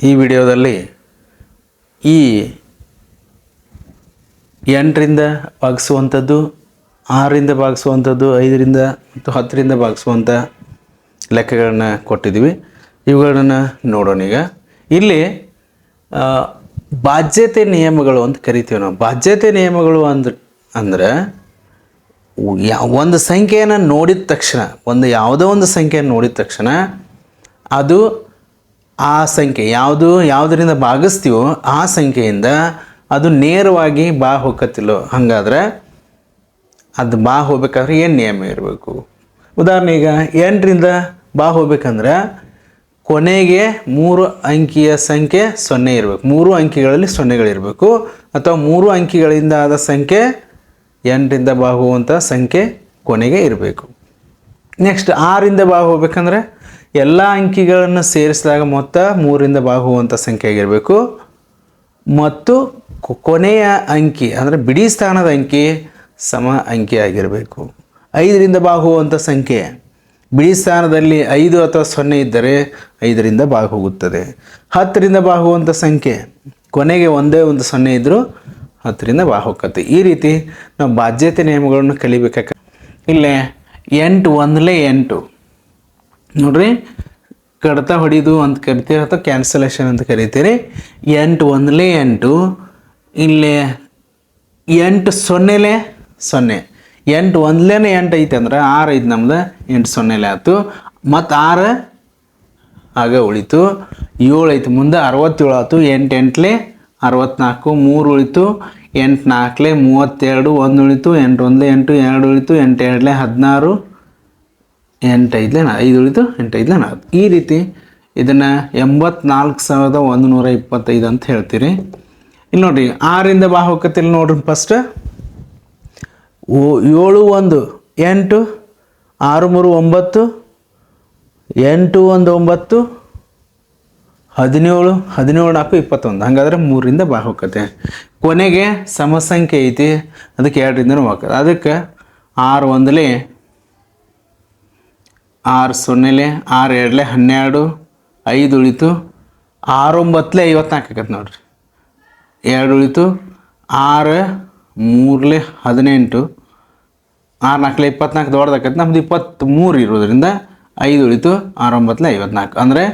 ಈ ವಿಡಿಯೋದಲ್ಲಿ ಈ 8ರಿಂದ ಭಾಗಿಸುವಂಥದ್ದು, 6ರಿಂದ ಭಾಗಿಸುವಂಥದ್ದು, 5ರಿಂದ ಮತ್ತು 10ರಿಂದ ಭಾಗಿಸುವಂಥ ಲೆಕ್ಕಗಳನ್ನ ಕೊಟ್ಟಿದ್ದೀವಿ. ಇವುಗಳನ್ನು ನೋಡೋಣ. ಈಗ ಇಲ್ಲಿ ಬಾಧ್ಯತೆ ನಿಯಮಗಳು ಅಂತ ಕರಿತೀವಿ ನಾವು. ಬಾಧ್ಯತೆ ನಿಯಮಗಳು ಅಂದ್ರೆ ಒಂದು ಸಂಖ್ಯೆಯನ್ನು ನೋಡಿದ ತಕ್ಷಣ, ಯಾವುದೋ ಒಂದು ಸಂಖ್ಯೆಯನ್ನು ನೋಡಿದ ತಕ್ಷಣ ಅದು ಆ ಸಂಖ್ಯೆ ಯಾವುದರಿಂದ ಭಾಗಿಸ್ತೀವೋ ಆ ಸಂಖ್ಯೆಯಿಂದ ಅದು ನೇರವಾಗಿ ಬಾ ಹೋಗತ್ತಿಲ್ಲೋ. ಹಾಗಾದ್ರೆ ಅದು ಬಾ ಹೋಗ್ಬೇಕಾದ್ರೆ ಏನು ನಿಯಮ ಇರಬೇಕು? ಉದಾಹರಣೆಗೆ 8ರಿಂದ ಬಾ ಹೋಗ್ಬೇಕಂದ್ರೆ ಕೊನೆಗೆ 3 ಅಂಕಿಯ ಸಂಖ್ಯೆ 0 ಇರಬೇಕು. 3 ಅಂಕಿಗಳಲ್ಲಿ 0ಗಳಿರಬೇಕು. ಅಥವಾ 3 ಅಂಕಿಗಳಿಂದ ಆದ ಸಂಖ್ಯೆ 8ರಿಂದ ಬಾ ಹೋಗುವಂಥ ಸಂಖ್ಯೆ ಕೊನೆಗೆ ಇರಬೇಕು. ನೆಕ್ಸ್ಟ್ 6ರಿಂದ ಬಾ ಹೋಗ್ಬೇಕಂದ್ರೆ ಎಲ್ಲ ಅಂಕಿಗಳನ್ನು ಸೇರಿಸಿದಾಗ ಮೊತ್ತ 3ರಿಂದ ಬಾ ಹೋಗುವಂಥ ಸಂಖ್ಯೆ ಆಗಿರಬೇಕು. ಮತ್ತು ಕೊನೆಯ ಅಂಕಿ ಅಂದರೆ ಬಿಡಿ ಸ್ಥಾನದ ಅಂಕಿ ಸಮ ಅಂಕಿ ಆಗಿರಬೇಕು. 5ರಿಂದ ಬಾ ಹೋಗುವಂಥ ಸಂಖ್ಯೆ ಬಿಡಿ ಸ್ಥಾನದಲ್ಲಿ 5 ಅಥವಾ 0 ಇದ್ದರೆ 5ರಿಂದ ಬಾ ಹೋಗುತ್ತದೆ. 10ರಿಂದ ಬಾ ಹೋಗುವಂಥ ಸಂಖ್ಯೆ ಕೊನೆಗೆ ಒಂದೇ ಒಂದು 0 ಇದ್ದರೂ 10ರಿಂದ ಬಾ ಹೋಗತ್ತೆ. ಈ ರೀತಿ ನಾವು ಬಾಧ್ಯತೆ ನಿಯಮಗಳನ್ನು ಕಲಿಬೇಕಾಗ ಇಲ್ಲೇ 8 1ಲೇ 8 ನೋಡ್ರಿ, ಕಡತ ಹೊಡಿದು ಅಂತ ಕರಿತೀರಿ ಅಥವಾ ಕ್ಯಾನ್ಸಲೇಷನ್ ಅಂತ ಕರಿತೀರಿ. 8 1ಲೇ 8, ಇಲ್ಲೇ 8 0ಲೇ 0. 8 1ಲೇ 8 ಐತೆ ಅಂದ್ರೆ 6 ಐತೆ ನಮ್ದು, 8 0ಲೇ ಆಯ್ತು. ಮತ್ತು 6 ಆಗ ಉಳಿತು. 7 ಐತೆ ಮುಂದೆ 67 ಆಯ್ತು. 8 8ಲೇ 64, 3 ಉಳಿತು. 8 4ಲೇ 32, 1 ಉಳಿತು. 8 1ಲೇ 8, 2 ಉಳಿತು. 8 2ಲೇ 16, 8 5ಲೇ 5 ಉಳಿತು. 8 5ಲೇ 4. ಈ ರೀತಿ ಇದನ್ನು 84,125 ಅಂತ ಹೇಳ್ತೀರಿ. ಇಲ್ಲಿ ನೋಡಿರಿ, 6ರಿಂದ ಬಾ ಹೋಗತ್ತಿಲ್ಲ ನೋಡ್ರಿ. ಫಸ್ಟ್ 7 1 8, 6 3 9, 8 1 9, 17 17 4 21. ಹಾಗಾದ್ರೆ 3ರಿಂದ ಬಾ ಹೋಗತ್ತೆ. ಕೊನೆಗೆ ಸಮಸಂಖ್ಯೆ ಐತಿ, ಅದಕ್ಕೆ 2ರಿಂದ ಹೋಗತ್ತೆ. ಅದಕ್ಕೆ 6 1ಲೇ 6 0ಲೇ 6 2ಲೇ 12, 5 ಉಳಿತು. 6 9ಲೇ 54 ಆಕತ್ತೆ ನೋಡ್ರಿ. 2 ಉಳಿತು. 6 3ಲೇ 18, 6 4ಲೇ 24 ದೊಡ್ಡದಾಕತ್ತೆ. ನಮ್ದು 23 ಇರೋದ್ರಿಂದ 5 ಉಳಿತು. 6 9ಲೇ 54 ಅಂದರೆ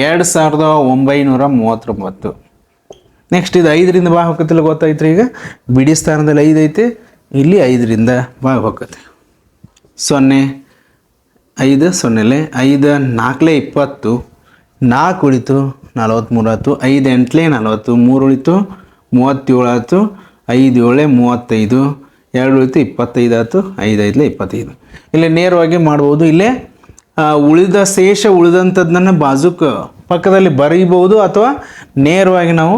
2939. ನೆಕ್ಸ್ಟ್ ಇದು 5ರಿಂದ ಬಾ ಹೋಗತ್ತಿಲ್ಲ ಗೊತ್ತಾಯ್ತು. ಈಗ ಬಿಡಿ ಸ್ಥಾನದಲ್ಲಿ 5 ಐತಿ, ಇಲ್ಲಿ 5ರಿಂದ ಬಾ ಹೋಗತ್ತೆ. 0 5 0ಲೇ 5 4ಲೇ 20, 4 ಉಳಿತು. 43 ಆಯ್ತು. 5 8ಲೇ 40, 3 ಉಳಿತು. 37 ಆಯ್ತು. 5 7ಲೇ 35, 2 ಉಳಿತು. 25 ಆಯ್ತು. 5 5ಲೇ 25. ಇಲ್ಲಿ ನೇರವಾಗಿ ಮಾಡ್ಬೋದು. ಇಲ್ಲೇ ಉಳಿದಂಥದ್ದನ್ನು ಬಾಜುಕ್ಕೆ ಪಕ್ಕದಲ್ಲಿ ಬರೀಬೋದು ಅಥವಾ ನೇರವಾಗಿ ನಾವು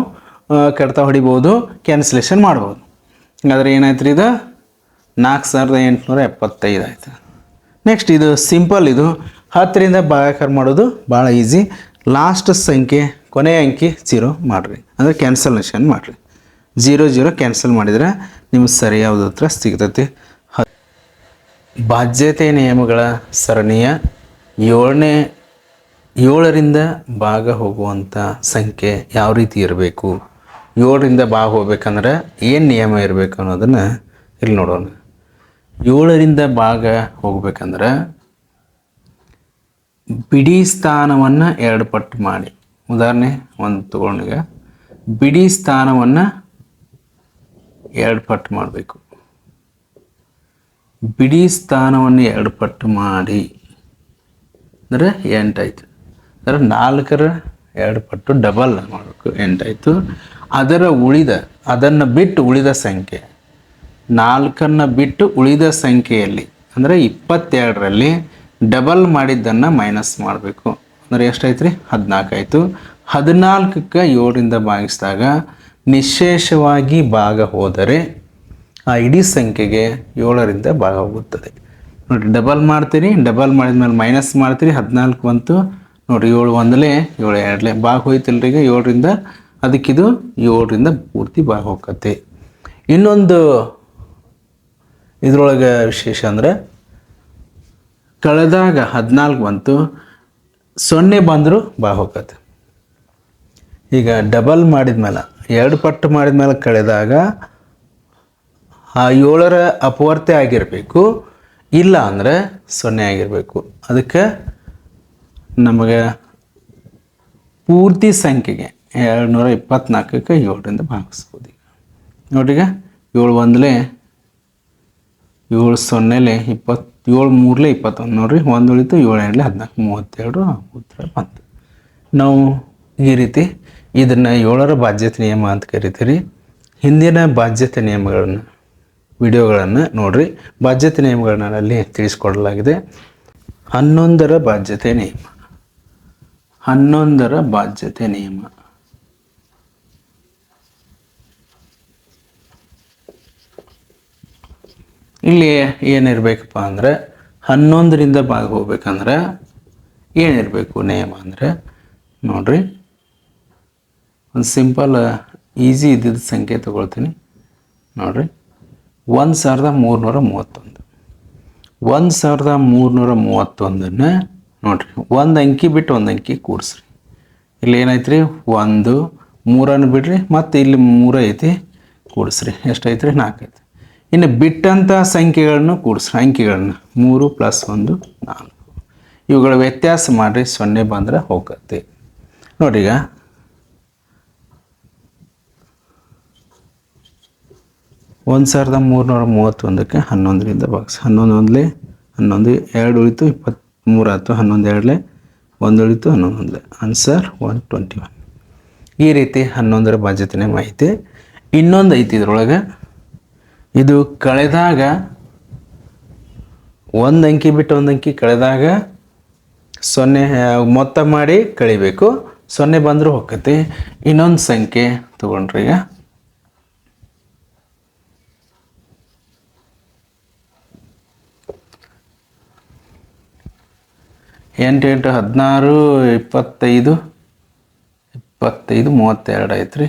ಕಡ್ತಾ ಹೊಡಿಬೋದು, ಕ್ಯಾನ್ಸಲೇಷನ್ ಮಾಡ್ಬೋದು. ಹಾಗಾದ್ರೆ ಏನಾಯ್ತು ರೀ, ಇದು 4875 ಆಯ್ತು. ನೆಕ್ಸ್ಟ್ ಇದು ಸಿಂಪಲ್. ಇದು 10ರಿಂದ ಭಾಗಾಕಾರ ಮಾಡೋದು ಭಾಳ ಈಸಿ. ಲಾಸ್ಟ್ ಸಂಖ್ಯೆ ಕೊನೆಯ ಅಂಕಿ 0 ಮಾಡಿರಿ, ಅಂದರೆ ಕ್ಯಾನ್ಸಲೇಷನ್ ಮಾಡಿರಿ. 0 0 ಕ್ಯಾನ್ಸಲ್ ಮಾಡಿದರೆ ನಿಮ್ಗೆ ಸರಿಯಾದ ಉತ್ತರ ಸಿಗ್ತೈತಿ. ಬಾಧ್ಯತೆ ನಿಯಮಗಳ ಸರಣಿಯ 7ರಿಂದ ಭಾಗ ಹೋಗುವಂಥ ಸಂಖ್ಯೆ ಯಾವ ರೀತಿ ಇರಬೇಕು, 7ರಿಂದ ಭಾಗ ಹೋಗ್ಬೇಕಂದ್ರೆ ಏನು ನಿಯಮ ಇರಬೇಕು ಅನ್ನೋದನ್ನು ಇಲ್ಲಿ ನೋಡೋಣ. 7ರಿಂದ ಭಾಗ ಹೋಗ್ಬೇಕಂದ್ರೆ ಬಿಡಿ ಸ್ಥಾನವನ್ನು 2 ಪಟ್ಟು ಮಾಡಿ. ಉದಾಹರಣೆ ಒಂದು ತಗೊಂಡೀಗ, ಬಿಡಿ ಸ್ಥಾನವನ್ನು 2 ಪಟ್ಟು ಮಾಡಬೇಕು. ಬಿಡಿ ಸ್ಥಾನವನ್ನು 2 ಪಟ್ಟು ಮಾಡಿ ಅಂದರೆ 8 ಆಯಿತು. ಅಂದರೆ 4ರ 2 ಪಟ್ಟು ಡಬಲ್ ಮಾಡಬೇಕು, 8 ಆಯಿತು. ಅದನ್ನು ಬಿಟ್ಟು ಉಳಿದ ಸಂಖ್ಯೆ 4ನ್ನು ಬಿಟ್ಟು ಉಳಿದ ಸಂಖ್ಯೆಯಲ್ಲಿ ಅಂದರೆ 22ರಲ್ಲಿ ಡಬಲ್ ಮಾಡಿದ್ದನ್ನು ಮೈನಸ್ ಮಾಡಬೇಕು. ಅಂದರೆ ಎಷ್ಟಾಯ್ತು ರೀ, 14 ಆಯಿತು. 14ಕ್ಕೆ 7ರಿಂದ ಭಾಗಿಸಿದಾಗ ನಿಶೇಷವಾಗಿ ಭಾಗ ಹೋದರೆ ಆ ಇಡೀ ಸಂಖ್ಯೆಗೆ 7ರಿಂದ ಭಾಗ ಹೋಗುತ್ತದೆ. ನೋಡಿರಿ, ಡಬಲ್ ಮಾಡ್ತೀರಿ, ಡಬಲ್ ಮಾಡಿದ್ಮೇಲೆ ಮೈನಸ್ ಮಾಡ್ತೀರಿ, 14 ಬಂತು ನೋಡಿರಿ. 7 1ಲೇ 7 2ಲೇ ಭಾಗ ಹೋಯ್ತಿಲ್ರಿ. ಈಗ 7ರಿಂದ ಅದಕ್ಕಿದು 7ರಿಂದ ಪೂರ್ತಿ ಭಾಗ ಹೋಗತ್ತೆ. ಇನ್ನೊಂದು ಇದ್ರೊಳಗೆ ವಿಶೇಷ ಅಂದರೆ ಕಳೆದಾಗ 14 ಬಂತು, 0 ಬಂದರೂ ಭಾಗ ಹೋಗತ್ತೆ. ಈಗ ಡಬಲ್ ಮಾಡಿದ್ಮೇಲೆ 2 ಪಟ್ಟು ಮಾಡಿದ್ಮೇಲೆ ಕಳೆದಾಗ ಆ 7ರ ಅಪವರ್ತೆ ಆಗಿರಬೇಕು, ಇಲ್ಲ ಅಂದರೆ 0 ಆಗಿರಬೇಕು. ಅದಕ್ಕೆ ನಮಗೆ ಪೂರ್ತಿ ಸಂಖ್ಯೆಗೆ 224ಕ್ಕೆ 7ರಿಂದ ಭಾಗಿಸ್ಬೋದು. ಈಗ ನೋಡ್ರಿ, 7 ಒಂದಲೇ 7 ಸೊನ್ನೆಲೆ 20, 7 ಮೂರಲೇ 21 ನೋಡ್ರಿ, 1 ಉಳಿತು, 7 ಎರಡಲೇ 14, 32 ಉತ್ತರ ಬಂತು. ನಾವು ಈ ರೀತಿ ಇದನ್ನು 7ರ ಬಾಧ್ಯತೆ ನಿಯಮ ಅಂತ ಕರಿತೀರಿ. ಹಿಂದಿನ ಬಾಧ್ಯತೆ ನಿಯಮಗಳನ್ನು ವಿಡಿಯೋಗಳನ್ನು ನೋಡ್ರಿ, ಬಾಧ್ಯತೆ ನಿಯಮಗಳನ್ನ ಅಲ್ಲಿ ತಿಳಿಸ್ಕೊಡಲಾಗಿದೆ. 11ರ ಬಾಧ್ಯತೆ ನಿಯಮ. 11ರ ಬಾಧ್ಯತೆ ನಿಯಮ ಇಲ್ಲಿ ಏನಿರಬೇಕಪ್ಪ ಅಂದರೆ 11ರಿಂದ ಭಾಗ ಹೋಗ್ಬೇಕಂದ್ರೆ ಏನಿರಬೇಕು ನಿಯಮ ಅಂದರೆ, ನೋಡ್ರಿ, ಒಂದು ಸಿಂಪಲ್ ಈಸಿ ಇದ್ದಿದ್ದ ಸಂಖ್ಯೆ ತಗೊಳ್ತೀನಿ. ನೋಡ್ರಿ, 1331. 1331ನ್ನು ನೋಡ್ರಿ, ಒಂದು ಅಂಕಿ ಬಿಟ್ಟು ಒಂದು ಅಂಕಿ ಕೂಡಿಸ್ರಿ. ಇಲ್ಲಿ ಏನೈತ್ರಿ, 1 3 ಬಿಡ್ರಿ, ಮತ್ತು ಇಲ್ಲಿ 3 ಐತಿ, ಕೂಡಿಸ್ರಿ. ಎಷ್ಟೈತ್ರಿ, 4 ಐತಿ. ಇನ್ನು ಬಿಟ್ಟಂಥ ಸಂಖ್ಯೆಗಳನ್ನು ಕೂಡಿಸ್ರಿ, ಅಂಕಿಗಳನ್ನ 3 + 1 4. ಇವುಗಳ ವ್ಯತ್ಯಾಸ ಮಾಡಿರಿ, 0 ಬಂದರೆ ಹೋಗತ್ತೆ. ನೋಡಿ, ಈಗ 1331ಕ್ಕೆ 11ರಿಂದ ಭಾಗಿಸಿ. 11 ಒಂದಲೇ 11, 2 ಉಳಿತು, 23 ಆಯಿತು, 11 ಎರಡಲೇ 1 ಉಳಿತು, 11 ಒಂದಲೇ, ಆನ್ಸರ್ 121. ಈ ರೀತಿ 11ರ ಬಾಧ್ಯತೆ ನಿಯಮ ಐತಿ. ಇನ್ನೊಂದು ಐತಿ ಇದ್ರೊಳಗೆ, ಇದು ಕಳೆದಾಗ ಒಂದು ಅಂಕಿ ಬಿಟ್ಟು ಒಂದು ಅಂಕಿ ಕಳೆದಾಗ 0 ಮೊತ್ತ ಮಾಡಿ ಕಳಿಬೇಕು, 0 ಬಂದರೂ ಹೋಗ್ತೈತಿ. ಇನ್ನೊಂದು ಸಂಖ್ಯೆ ತಗೊಂಡ್ರಿ, ಈಗ 8 8 16 25 32 ಐತ್ರಿ.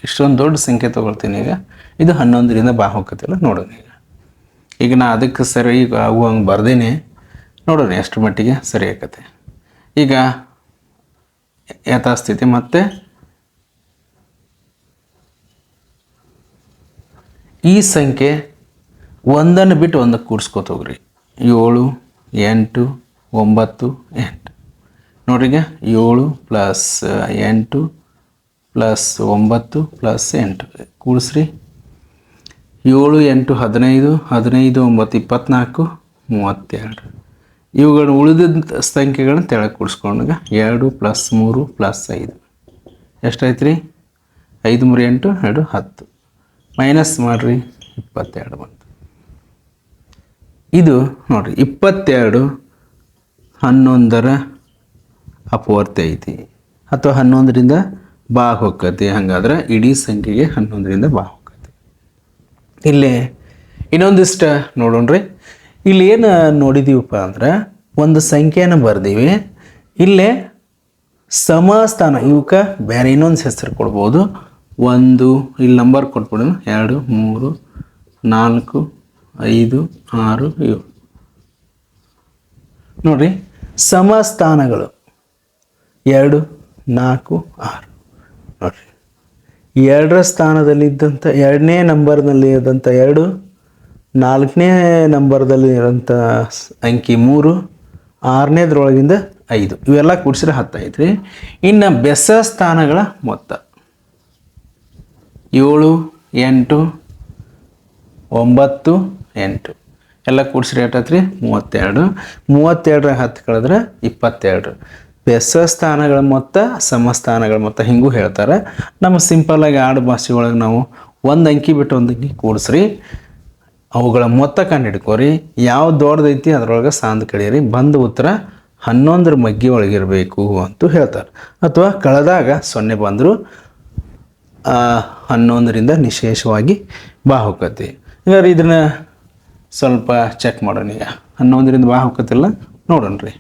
ಇಷ್ಟೊಂದು ದೊಡ್ಡ ಸಂಖ್ಯೆ ತೊಗೊಳ್ತೀನಿ. ಈಗ ಇದು 11ರಿಂದ ಹೋಗತ್ತಿಲ್ಲ, ನೋಡೋಣ. ಈಗ ನಾ ಅದಕ್ಕೆ ಸರಿ ಈಗ ಹಂಗೆ ಬರ್ದೇನೆ, ನೋಡೋಣ ಎಷ್ಟು ಮಟ್ಟಿಗೆ ಸರಿ ಆಕತ್ತೆ. ಈಗ ಯಥಾಸ್ಥಿತಿ ಮತ್ತೆ ಈ ಸಂಖ್ಯೆ ಒಂದನ್ನು ಬಿಟ್ಟು ಒಂದಕ್ಕೆ ಕೂಡಿಸ್ಕೋತ ಹೋಗ್ರಿ. 7 8 9 8 ನೋಡ್ರಿಗೆ, 7 + 8 + 9 + 8 ಕೂಡಿಸ್ರಿ. 7 8 15 15 9 24 32. ಇವುಗಳನ್ನ ಉಳಿದ ಸಂಖ್ಯೆಗಳನ್ನ ತೆಳಗೆ ಕೂಡಿಸ್ಕೊಂಡಾಗ 2 + 3 + 5 ಎಷ್ಟಾಯ್ತು ರೀ, 5 3 8 2 10 ಮೈನಸ್ ಮಾಡಿರಿ, 22 ಬಂತು. ಇದು ನೋಡಿರಿ, 22 11ರ ಅಪವರ್ತೆ ಐತಿ, ಅಥವಾ 11ರಿಂದ ಹೋಗ್ತೈತಿ. ಹಾಗಾದ್ರೆ ಇಡೀ ಸಂಖ್ಯೆಗೆ 11ರಿಂದ ಹೋಗ್ತೈತಿ. ಇಲ್ಲಿ ಇನ್ನೊಂದಿಷ್ಟು ನೋಡೋಣ್ರಿ. ಇಲ್ಲಿ ಏನು ನೋಡಿದೀವಪ್ಪ ಅಂದ್ರೆ, ಒಂದು ಸಂಖ್ಯೆಯನ್ನು ಬರ್ದೀವಿ, ಇಲ್ಲೇ ಸಮಸ್ಥಾನ, ಇವಕ್ಕೆ ಬೇರೆ ಇನ್ನೊಂದು ಹೆಸರು ಕೊಡ್ಬೋದು. 1 ಇಲ್ಲಿ ನಂಬರ್ ಕೊಟ್ಬಿಡೋಣ, 2 3 4 5 6 7 ನೋಡ್ರಿ, ಸಮಸ್ಥಾನಗಳು 2 4 6 ನೋಡ್ರಿ. 2ರ ಸ್ಥಾನದಲ್ಲಿದ್ದಂಥ 2ನೇ ನಂಬರ್ನಲ್ಲಿ ಇದ್ದಂಥ 2, 4ನೇ ನಂಬರ್ದಲ್ಲಿ ಇರೋಂಥ ಅಂಕಿ 3, 6ನೇದ್ರೊಳಗಿಂದ 5, ಇವೆಲ್ಲ ಕೂಡಿಸಿದ್ರೆ 10 ಐತ್ರಿ. ಇನ್ನು ಬೆಸ ಸ್ಥಾನಗಳ ಮೊತ್ತ 7 8 9 8 ಎಲ್ಲ ಕೂಡಿಸ್ರಿ ಎಷ್ಟಾಯ್ತು ರೀ, 32. 32ರ 10 ಕಳೆದ್ರೆ 22. ಬೆಸ ಸ್ಥಾನಗಳ ಮೊತ್ತ, ಸಮಸ್ಥಾನಗಳ ಮೊತ್ತ ಹಿಂಗೂ ಹೇಳ್ತಾರೆ. ನಮ್ಮ ಸಿಂಪಲ್ಲಾಗಿ ಆಡು ಭಾಷೆ ಒಳಗೆ ನಾವು ಒಂದು ಅಂಕಿ ಬಿಟ್ಟು ಒಂದು ಅಂಕಿ ಕೂಡಿಸ್ರಿ, ಅವುಗಳ ಮೊತ್ತ ಕಂಡು ಹಿಡ್ಕೋರಿ, ಯಾವ ದೊಡ್ಡದೈತಿ ಅದರೊಳಗೆ ಸಾಂದ್ ಕಳೀರಿ, ಬಂದ ಉತ್ತರ 11ರ ಮಗ್ಗಿ ಒಳಗಿರಬೇಕು ಅಂತ ಹೇಳ್ತಾರೆ. ಅಥವಾ ಕಳೆದಾಗ 0 ಬಂದರೂ 11ರಿಂದ ನಿಶೇಷವಾಗಿ ಹೋಗತ್ತೆ. ಹೀಗಾದ್ರೆ ಇದನ್ನು ಸ್ವಲ್ಪ ಚೆಕ್ ಮಾಡೋಣ. ಈಗ 11ರಿಂದ ಹೋಗತ್ತಿಲ್ಲ, ನೋಡೋಣ ರೀ.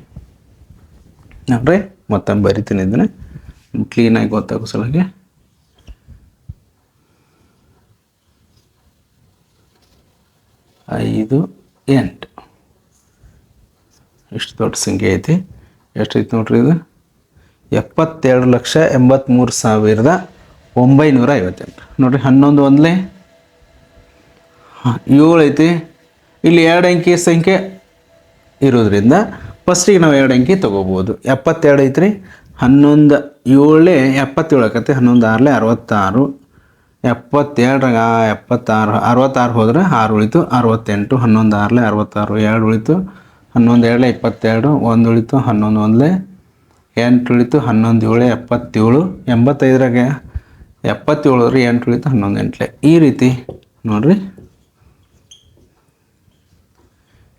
ನೋಡ್ರಿ, ಮತ್ತೊಮ್ಮೆ ಬರಿತೀನಿ, ಇದನ್ನು ಕ್ಲೀನಾಗಿ ಗೊತ್ತಾಗೋ ಸಲುವಾಗಿ. 5 8 ಇಷ್ಟು ದೊಡ್ಡ ಸಂಖ್ಯೆ ಐತಿ. ಎಷ್ಟೈತಿ ನೋಡ್ರಿ ಇದು 72,83,958 ನೋಡ್ರಿ. 11 ಒಂದಲೇ 7 ಐತಿ. ಇಲ್ಲಿ 2 ಅಂಕಿ ಸಂಖ್ಯೆ ಇರೋದ್ರಿಂದ ಫಸ್ಟಿಗೆ ನಾವು 2 ಅಂಕಿ ತೊಗೋಬೋದು. 72 ಐತ್ರಿ. 11 7 77 ಆಕತಿ. 11 6 66. 72 76 66 ಹೋದ್ರೆ 6 ಉಳಿತು. 68 11 6 66 2 ಉಳಿತು. 11 2 22 1 ಉಳಿತು. 11 1 8 ಉಳಿತು. 11 7 77. 85ರಾಗ 77 ರೀ 8 ಉಳಿತು. 11 8 ಈ ರೀತಿ ನೋಡ್ರಿ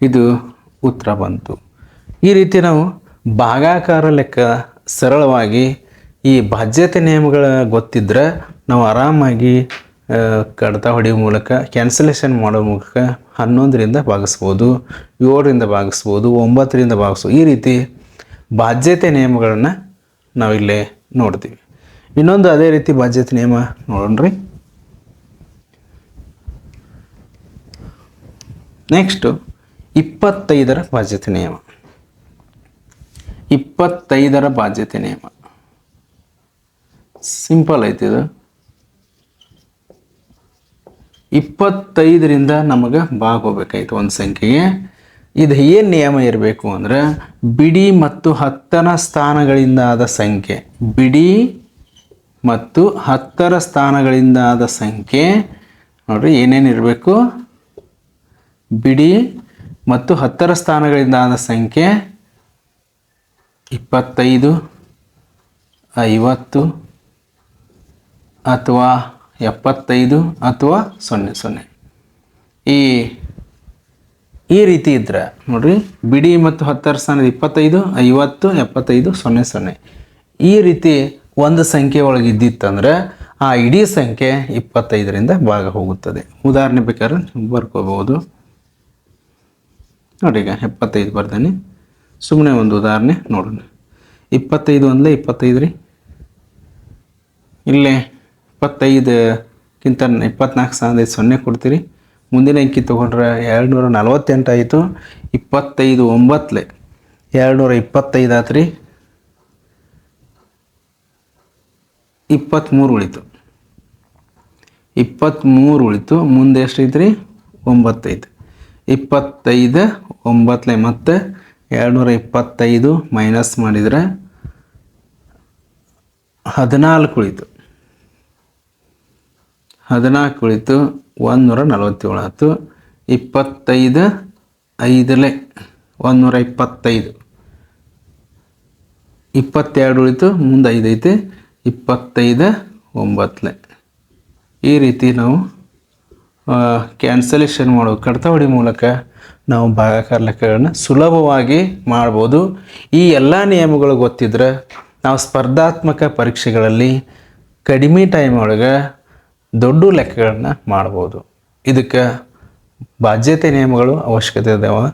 ಇದು ಉತ್ತರ ಬಂತು. ಈ ರೀತಿ ನಾವು ಭಾಗಾಕಾರ ಲೆಕ್ಕ ಸರಳವಾಗಿ ಈ ಬಾಧ್ಯತೆ ನಿಯಮಗಳ ಗೊತ್ತಿದ್ರೆ ನಾವು ಆರಾಮಾಗಿ ಕಡತ ಹೊಡೆಯುವ ಮೂಲಕ ಕ್ಯಾನ್ಸಲೇಷನ್ ಮಾಡೋ ಮೂಲಕ 11ರಿಂದ ಭಾಗಿಸ್ಬೋದು, 7ರಿಂದ ಭಾಗಿಸ್ಬೋದು, 9ರಿಂದ ಭಾಗಿಸ್ಬೋದು. ಈ ರೀತಿ ಬಾಧ್ಯತೆ ನಿಯಮಗಳನ್ನು ನಾವಿಲ್ಲೇ ನೋಡ್ತೀವಿ. ಇನ್ನೊಂದು ಅದೇ ರೀತಿ ಬಾಧ್ಯತೆ ನಿಯಮ ನೋಡೋಣ್ರಿ. ನೆಕ್ಸ್ಟು 25ರ ಬಾಧ್ಯತೆ ನಿಯಮ. 25ರ ಬಾಧ್ಯತೆ ನಿಯಮ ಸಿಂಪಲ್ ಐತಿ. ಇದು 25ರಿಂದ ನಮಗೆ ಭಾಗ ಹೋಗ್ಬೇಕಾಯ್ತು ಒಂದು ಸಂಖ್ಯೆಗೆ. ಇದು ಏನು ನಿಯಮ ಇರಬೇಕು ಅಂದ್ರೆ ಬಿಡಿ ಮತ್ತು 10ರ ಸ್ಥಾನಗಳಿಂದ ಆದ ಸಂಖ್ಯೆ, ಬಿಡಿ ಮತ್ತು 10ರ ಸ್ಥಾನಗಳಿಂದ ಆದ ಸಂಖ್ಯೆ ನೋಡ್ರಿ ಏನೇನು ಇರಬೇಕು. ಬಿಡಿ ಮತ್ತು 10ರ ಸ್ಥಾನಗಳಿಂದ ಆದ ಸಂಖ್ಯೆ 25, 50 ಅಥವಾ 75 ಅಥವಾ 00. ಈ ರೀತಿ ಇದ್ರೆ ನೋಡ್ರಿ ಬಿಡಿ ಮತ್ತು 10ರ ಸ್ಥಾನದ 25, 50, 75, 00 ಈ ರೀತಿ ಒಂದು ಸಂಖ್ಯೆ ಒಳಗೆ ಇದ್ದಿತ್ತಂದ್ರೆ ಆ ಇಡೀ ಸಂಖ್ಯೆ 25ರಿಂದ ಭಾಗ ಹೋಗುತ್ತದೆ. ಉದಾಹರಣೆ ಬೇಕಾದ್ರೆ ಬರ್ಕೋಬಹುದು ನೋಡಿ. ಈಗ 75 ಬರ್ದೇನೆ. ಸುಮ್ಮನೆ ಒಂದು ಉದಾಹರಣೆ ನೋಡೋಣ. 25 ಒಂದಲೇ 25 ರೀ. ಇಲ್ಲೇ 25ಕ್ಕಿಂತ 24 ಸ್ಥಾನದ 0 ಕೊಡ್ತೀರಿ. ಮುಂದಿನ ಅಂಕಿ ತೊಗೊಂಡ್ರೆ 248 ಆಯಿತು. 25 9 225 ಆಯ್ತು ರೀ. 23 ಉಳಿತು. 23 ಉಳಿತು. ಮುಂದೆ ಎಷ್ಟೈತೆ ರೀ? 9 ಐತೆ. 25 9 ಮತ್ತೆ 225 ಮೈನಸ್ ಮಾಡಿದರೆ 14 ಉಳಿತು. 14 ಉಳಿತು. 147 ಆಯ್ತು. 25 5 125. 22 ಉಳಿತು. ಮುಂದೆ 5 ಐತೆ. 25 9. ಈ ರೀತಿ ನಾವು ಕ್ಯಾನ್ಸಲೇಷನ್ ಮಾಡೋ ಕಡತ ಹೊಡಿ ಮೂಲಕ ನಾವು ಭಾಗಾಕಾರ ಲೆಕ್ಕಗಳನ್ನ ಸುಲಭವಾಗಿ ಮಾಡ್ಬೋದು. ಈ ಎಲ್ಲ ನಿಯಮಗಳು ಗೊತ್ತಿದ್ರೆ ನಾವು ಸ್ಪರ್ಧಾತ್ಮಕ ಪರೀಕ್ಷೆಗಳಲ್ಲಿ ಕಡಿಮೆ ಟೈಮ್ ಒಳಗೆ ದೊಡ್ಡ ಲೆಕ್ಕಗಳನ್ನ ಮಾಡ್ಬೋದು. ಇದಕ್ಕೆ ಬಾಧ್ಯತೆ ನಿಯಮಗಳು ಅವಶ್ಯಕತೆ ಇದಾವೆ.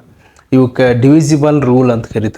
ಇವಕ್ಕೆ ಡಿವಿಸಿಬಲ್ ರೂಲ್ ಅಂತ ಕರೀತಾರೆ.